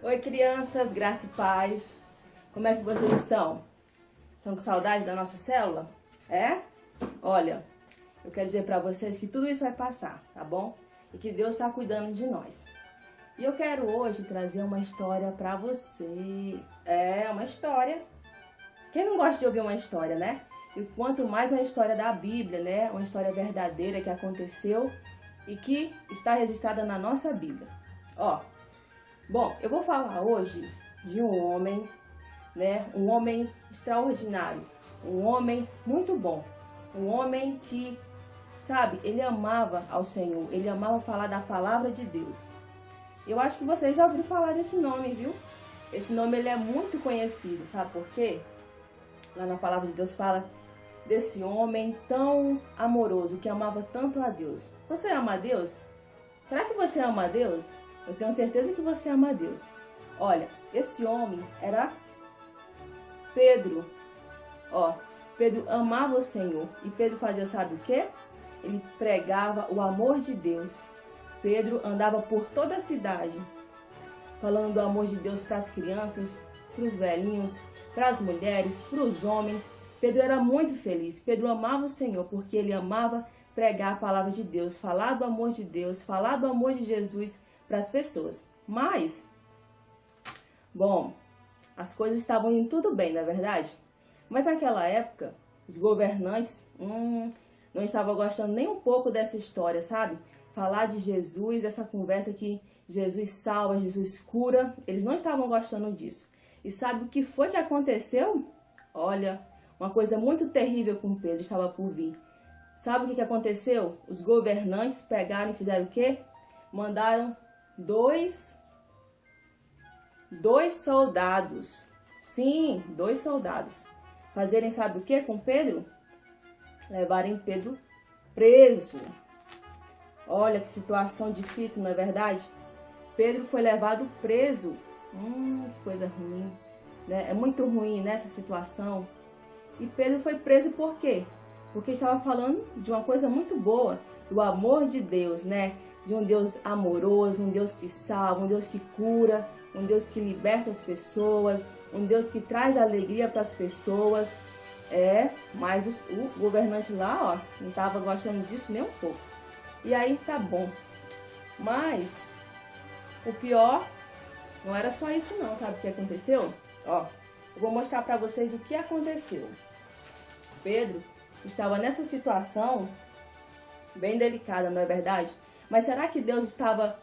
Oi, crianças, graça e paz. Como é que vocês estão? Estão com saudade da nossa célula? É? Olha, eu quero dizer pra vocês que tudo isso vai passar, tá bom? E que Deus está cuidando de nós. E eu quero hoje trazer uma história pra você. É, uma história. Quem não gosta de ouvir uma história, né? E quanto mais uma história da Bíblia, né? Uma história verdadeira que aconteceu e que está registrada na nossa Bíblia. Ó, bom, eu vou falar hoje de um homem, né? Um homem extraordinário, um homem muito bom, um homem que, sabe, ele amava ao Senhor, ele amava falar da palavra de Deus. Eu acho que vocês já ouviram falar desse nome, viu? Esse nome ele é muito conhecido, sabe por quê? Lá na palavra de Deus fala desse homem tão amoroso, que amava tanto a Deus. Você ama a Deus? Será que você ama a Deus? Eu tenho certeza que você ama a Deus. Olha, esse homem era Pedro. Ó, Pedro amava o Senhor. E Pedro fazia, sabe o quê? Ele pregava o amor de Deus. Pedro andava por toda a cidade, falando do amor de Deus para as crianças, para os velhinhos, para as mulheres, para os homens. Pedro era muito feliz. Pedro amava o Senhor porque ele amava pregar a palavra de Deus, falar do amor de Deus, falar do amor de Jesus para as pessoas. Mas, bom, as coisas estavam indo tudo bem, não é verdade? Mas naquela época, os governantes não estavam gostando nem um pouco dessa história, sabe? Falar de Jesus, essa conversa que Jesus salva, Jesus cura, eles não estavam gostando disso. E sabe o que foi que aconteceu? Olha, uma coisa muito terrível com Pedro estava por vir. Sabe o que aconteceu? Os governantes pegaram e fizeram o quê? Mandaram dois soldados. Sim, 2 soldados. Fazerem sabe o que com Pedro? Levarem Pedro preso. Olha que situação difícil, não é verdade? Pedro foi levado preso. Que coisa ruim, né? É muito ruim nessa situação. E Pedro foi preso por quê? Porque estava falando de uma coisa muito boa, do amor de Deus, né? De um Deus amoroso, um Deus que salva, um Deus que cura, um Deus que liberta as pessoas, um Deus que traz alegria para as pessoas. Mas o governante lá, ó, não estava gostando disso nem um pouco. E aí tá bom. Mas o pior não era só isso não, sabe o que aconteceu? Ó, eu vou mostrar para vocês o que aconteceu. Pedro estava nessa situação bem delicada, não é verdade? Mas será que Deus estava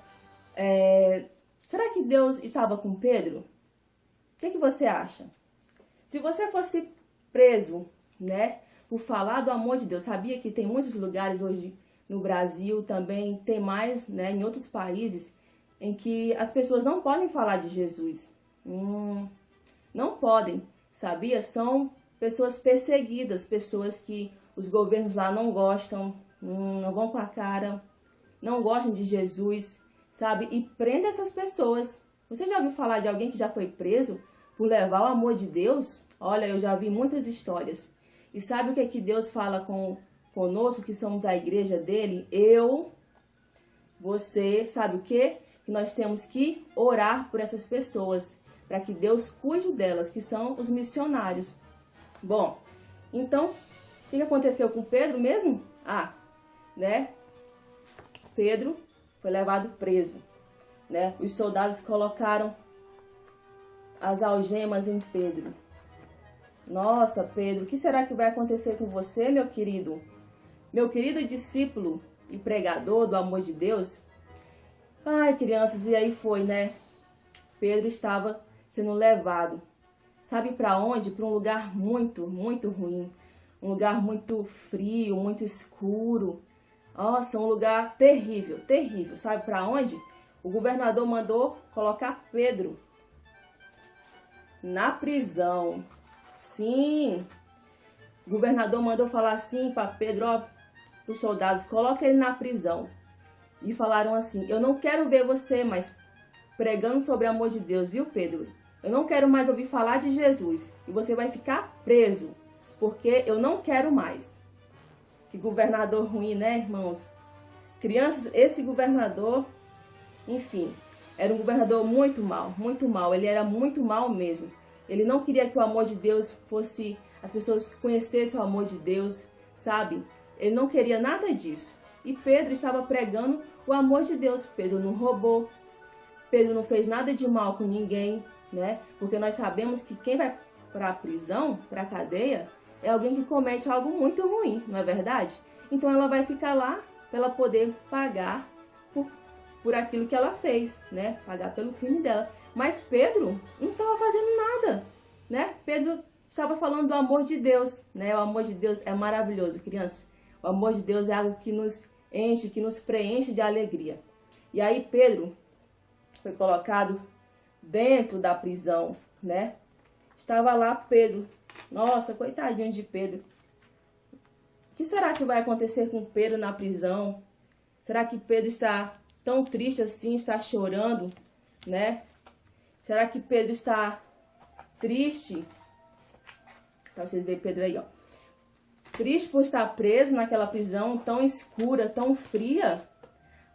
com Pedro? O que você acha? Se você fosse preso, né, por falar do amor de Deus, sabia que tem muitos lugares hoje no Brasil, também tem mais, né, em outros países, em que as pessoas não podem falar de Jesus. Não podem, sabia? São pessoas perseguidas, pessoas que os governos lá não gostam, não vão com a cara, não gostam de Jesus, sabe? E prende essas pessoas. Você já ouviu falar de alguém que já foi preso por levar o amor de Deus? Olha, eu já vi muitas histórias. E sabe o que é que Deus fala conosco, que somos a igreja dele? Você, sabe o quê? Que nós temos que orar por essas pessoas, para que Deus cuide delas, que são os missionários. Bom, então, o que aconteceu com Pedro mesmo? Né? Pedro foi levado preso, né? Os soldados colocaram as algemas em Pedro. Nossa, Pedro, o que será que vai acontecer com você, meu querido? Meu querido discípulo e pregador do amor de Deus? Ai, crianças, e aí foi, né? Pedro estava sendo levado. Sabe para onde? Para um lugar muito, muito ruim. Um lugar muito frio, muito escuro. Nossa, um lugar terrível, terrível. Sabe para onde? O governador mandou colocar Pedro na prisão. Sim, o governador mandou falar assim para Pedro, ó, os soldados, coloca ele na prisão. E falaram assim, eu não quero ver você mais pregando sobre o amor de Deus, viu, Pedro? Eu não quero mais ouvir falar de Jesus. E você vai ficar preso, porque eu não quero mais. Que governador ruim, né, irmãos? Crianças, esse governador, enfim, Era um governador muito mal, muito mal. Ele era muito mal mesmo. Ele não queria que o amor de Deus fosse, as pessoas conhecessem o amor de Deus, sabe? Ele não queria nada disso. E Pedro estava pregando o amor de Deus. Pedro não roubou, Pedro não fez nada de mal com ninguém, né? Porque nós sabemos que quem vai para a prisão, para a cadeia, é alguém que comete algo muito ruim, não é verdade? Então ela vai ficar lá para ela poder pagar por aquilo que ela fez, né? Pagar pelo crime dela. Mas Pedro não estava fazendo nada, né? Pedro estava falando do amor de Deus, né? O amor de Deus é maravilhoso, crianças. O amor de Deus é algo que nos enche, que nos preenche de alegria. E aí Pedro foi colocado dentro da prisão, né? Estava lá Pedro. Nossa, coitadinho de Pedro. O que será que vai acontecer com Pedro na prisão? Será que Pedro está tão triste assim, está chorando, né? Será que Pedro está triste? Pra vocês verem Pedro aí, ó. Triste por estar preso naquela prisão tão escura, tão fria?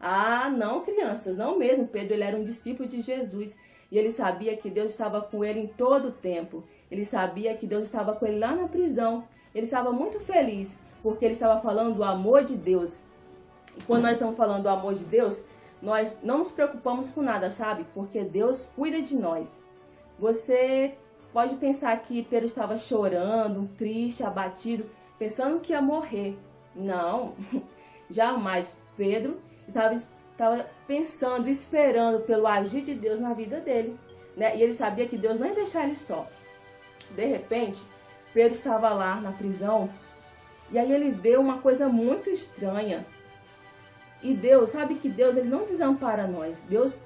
Ah, não, crianças, não mesmo. Pedro, ele era um discípulo de Jesus. E ele sabia que Deus estava com ele em todo o tempo. Ele sabia que Deus estava com ele lá na prisão. Ele estava muito feliz, porque ele estava falando do amor de Deus. E quando nós estamos falando do amor de Deus, nós não nos preocupamos com nada, sabe? Porque Deus cuida de nós. Você pode pensar que Pedro estava chorando, triste, abatido, pensando que ia morrer. Não, jamais. Pedro estava pensando, esperando pelo agir de Deus na vida dele, né? E ele sabia que Deus não ia deixar ele só. De repente, Pedro estava lá na prisão e aí ele vê uma coisa muito estranha. E Deus, sabe que Deus, ele não desampara nós. Deus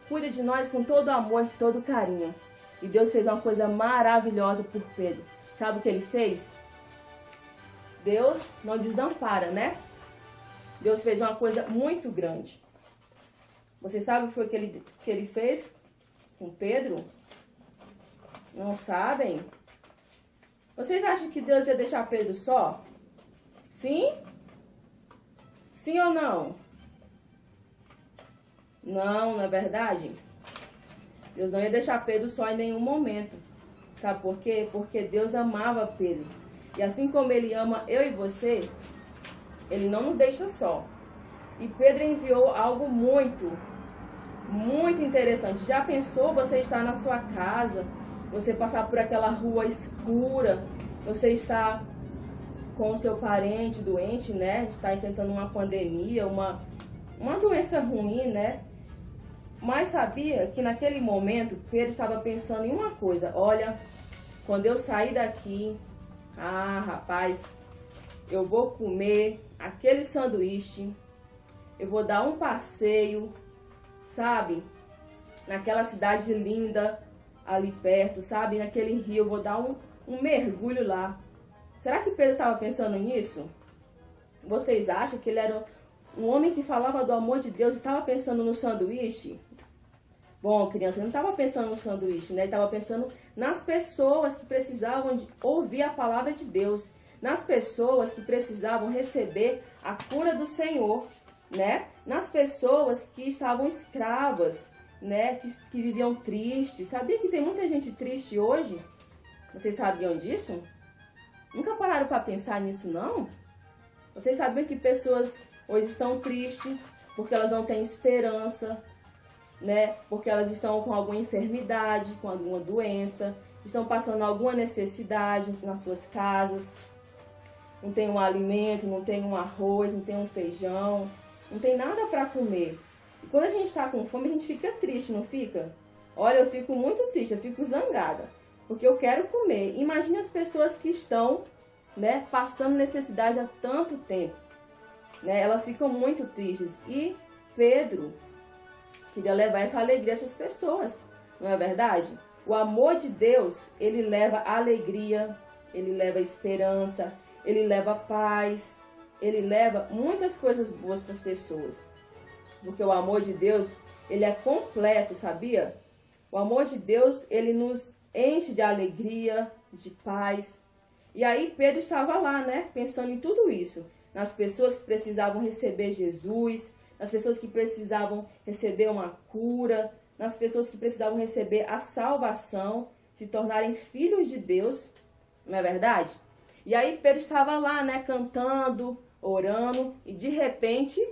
cuida de nós com todo amor, todo carinho. E Deus fez uma coisa maravilhosa por Pedro. Sabe o que ele fez? Deus não desampara, né? Deus fez uma coisa muito grande. Você sabe o que foi que ele fez com Pedro? Não sabem? Vocês acham que Deus ia deixar Pedro só? Sim? Sim ou não? Não, não é verdade? Deus não ia deixar Pedro só em nenhum momento. Sabe por quê? Porque Deus amava Pedro. E assim como Ele ama eu e você, Ele não nos deixa só. E Pedro enviou algo muito, muito interessante. Já pensou você estar na sua casa, você passar por aquela rua escura, você está com o seu parente doente, né? Está enfrentando uma pandemia, uma doença ruim, né? Mas sabia que naquele momento Pedro estava pensando em uma coisa. Olha, quando eu sair daqui, rapaz, eu vou comer aquele sanduíche, eu vou dar um passeio, sabe? Naquela cidade linda ali perto, sabe? Naquele rio, eu vou dar um mergulho lá. Será que Pedro estava pensando nisso? Vocês acham que ele era um homem que falava do amor de Deus e estava pensando no sanduíche? Bom, criança, ele não estava pensando no sanduíche, né? Ele estava pensando nas pessoas que precisavam de ouvir a palavra de Deus. Nas pessoas que precisavam receber a cura do Senhor, né? Nas pessoas que estavam escravas, né? Que viviam tristes. Sabia que tem muita gente triste hoje? Vocês sabiam disso? Nunca pararam para pensar nisso, não? Vocês sabiam que pessoas hoje estão tristes porque elas não têm esperança, né? Porque elas estão com alguma enfermidade, com alguma doença, estão passando alguma necessidade nas suas casas. Não tem um alimento, não tem um arroz, não tem um feijão, não tem nada para comer. E quando a gente está com fome, a gente fica triste, não fica? Olha, eu fico muito triste, eu fico zangada, porque eu quero comer. Imagine as pessoas que estão, né, passando necessidade há tanto tempo, né? Elas ficam muito tristes. E Pedro queria levar essa alegria a essas pessoas, não é verdade? O amor de Deus, ele leva alegria, ele leva esperança, ele leva paz, ele leva muitas coisas boas para as pessoas. Porque o amor de Deus, ele é completo, sabia? O amor de Deus, ele nos enche de alegria, de paz. E aí Pedro estava lá, né, pensando em tudo isso. Nas pessoas que precisavam receber Jesus, nas pessoas que precisavam receber uma cura, nas pessoas que precisavam receber a salvação, se tornarem filhos de Deus, não é verdade? E aí Pedro estava lá, né, cantando, orando, e de repente,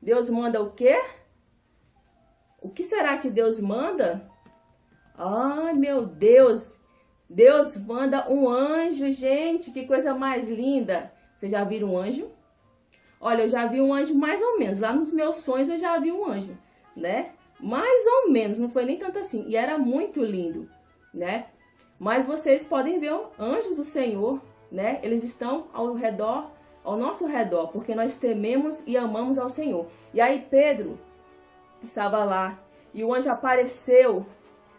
Deus manda o quê? O que será que Deus manda? Ai, meu Deus! Deus manda um anjo, gente, que coisa mais linda! Vocês já viram um anjo? Olha, eu já vi um anjo mais ou menos, lá nos meus sonhos eu já vi um anjo, né? Mais ou menos, não foi nem tanto assim, e era muito lindo, né? Mas vocês podem ver anjos do Senhor, né? Eles estão ao redor, ao nosso redor, porque nós tememos e amamos ao Senhor. E aí Pedro estava lá, e o anjo apareceu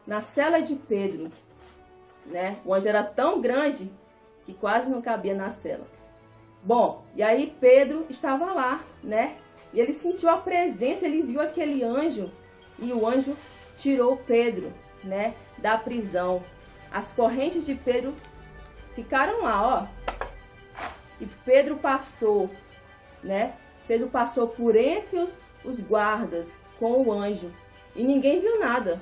na cela de Pedro, né? O anjo era tão grande que quase não cabia na cela. Bom, e aí Pedro estava lá, né? E ele sentiu a presença, ele viu aquele anjo, e o anjo tirou Pedro, né, da prisão. As correntes de Pedro ficaram lá, ó. E Pedro passou, né? Pedro passou por entre os guardas com o anjo. E ninguém viu nada.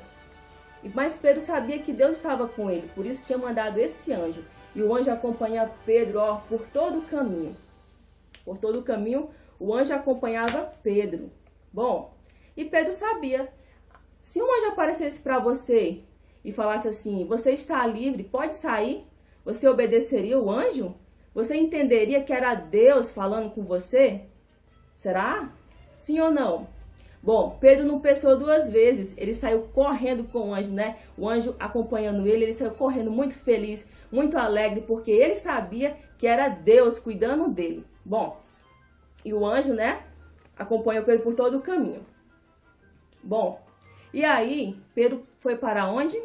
Mas Pedro sabia que Deus estava com ele, por isso tinha mandado esse anjo. E o anjo acompanha Pedro, ó, por todo o caminho. Por todo o caminho, o anjo acompanhava Pedro. Bom, e Pedro sabia. Se um anjo aparecesse para você e falasse assim, você está livre, pode sair, você obedeceria o anjo? Você entenderia que era Deus falando com você? Será? Sim ou não? Bom, Pedro não pensou duas vezes, ele saiu correndo com o anjo, né? O anjo acompanhando ele saiu correndo muito feliz, muito alegre, porque ele sabia que era Deus cuidando dele. Bom, e o anjo, né, acompanhou Pedro por todo o caminho. Bom, e aí Pedro foi para onde?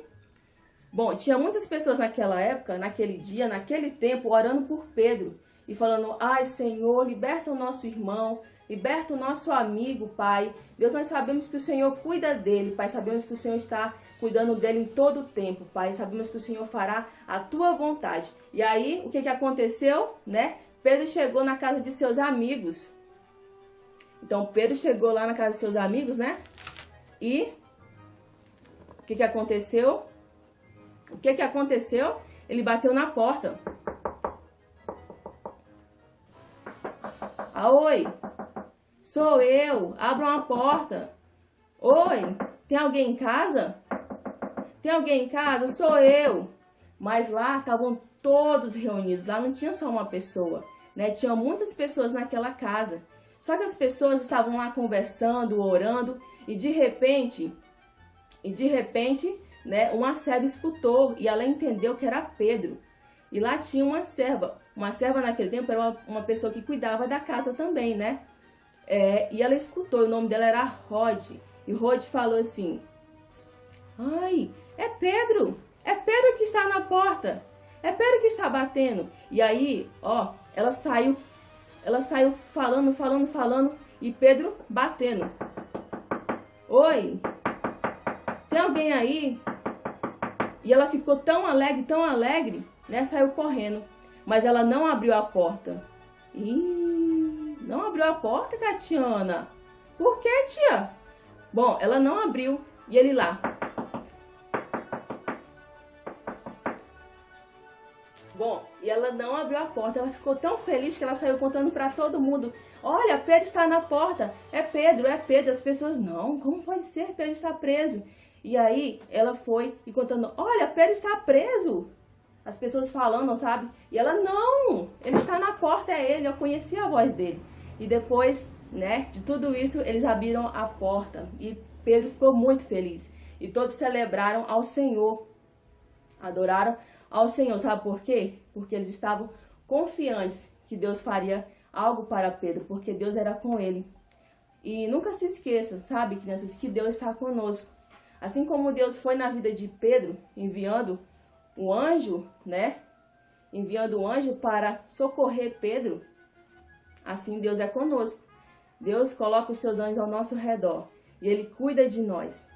Bom, tinha muitas pessoas naquela época, naquele dia, naquele tempo, orando por Pedro e falando, ai Senhor, liberta o nosso irmão, liberta o nosso amigo, Pai. Deus, nós sabemos que o Senhor cuida dele, Pai. Sabemos que o Senhor está cuidando dele em todo o tempo, Pai. Sabemos que o Senhor fará a tua vontade. E aí, o que aconteceu, né? Pedro chegou na casa de seus amigos. Então, Pedro chegou lá na casa de seus amigos, né? E o que aconteceu? O que aconteceu? Ele bateu na porta. Ah, oi, sou eu, abra uma porta. Oi, tem alguém em casa? Tem alguém em casa? Sou eu. Mas lá estavam todos reunidos, lá não tinha só uma pessoa, né? Tinha muitas pessoas naquela casa. Só que as pessoas estavam lá conversando, orando, e de repente, né, uma serva escutou e ela entendeu que era Pedro. E lá tinha uma serva. Uma serva naquele tempo era uma pessoa que cuidava da casa também, né? E ela escutou, o nome dela era Rod. E Rod falou assim, ai, é Pedro que está na porta. É Pedro que está batendo. E aí, ó, ela saiu falando, e Pedro batendo. Oi, tem alguém aí? E ela ficou tão alegre, né? Saiu correndo. Mas ela não abriu a porta. Ih, não abriu a porta, Catiana? Por que, tia? Bom, ela não abriu. E ele lá. Bom, e ela não abriu a porta. Ela ficou tão feliz que ela saiu contando para todo mundo. Olha, Pedro está na porta. É Pedro. As pessoas, não, como pode ser? Pedro está preso. E aí ela foi e contando, olha, Pedro está preso. As pessoas falando, sabe? E ela, não, ele está na porta, é ele, eu conheci a voz dele. E depois, né, de tudo isso, eles abriram a porta. E Pedro ficou muito feliz. E todos celebraram ao Senhor. Adoraram ao Senhor. Sabe por quê? Porque eles estavam confiantes que Deus faria algo para Pedro. Porque Deus era com ele. E nunca se esqueça, sabe, crianças, que Deus está conosco. Assim como Deus foi na vida de Pedro, enviando o anjo, né? Enviando o anjo para socorrer Pedro. Assim Deus é conosco. Deus coloca os seus anjos ao nosso redor. E Ele cuida de nós.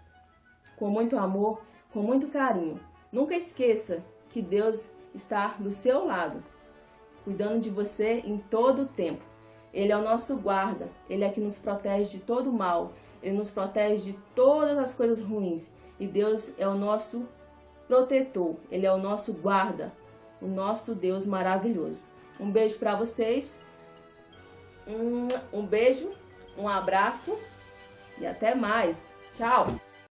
Com muito amor, com muito carinho. Nunca esqueça que Deus está do seu lado. Cuidando de você em todo o tempo. Ele é o nosso guarda, Ele é que nos protege de todo mal, Ele nos protege de todas as coisas ruins. E Deus é o nosso protetor, Ele é o nosso guarda, o nosso Deus maravilhoso. Um beijo para vocês, um beijo, um abraço e até mais. Tchau!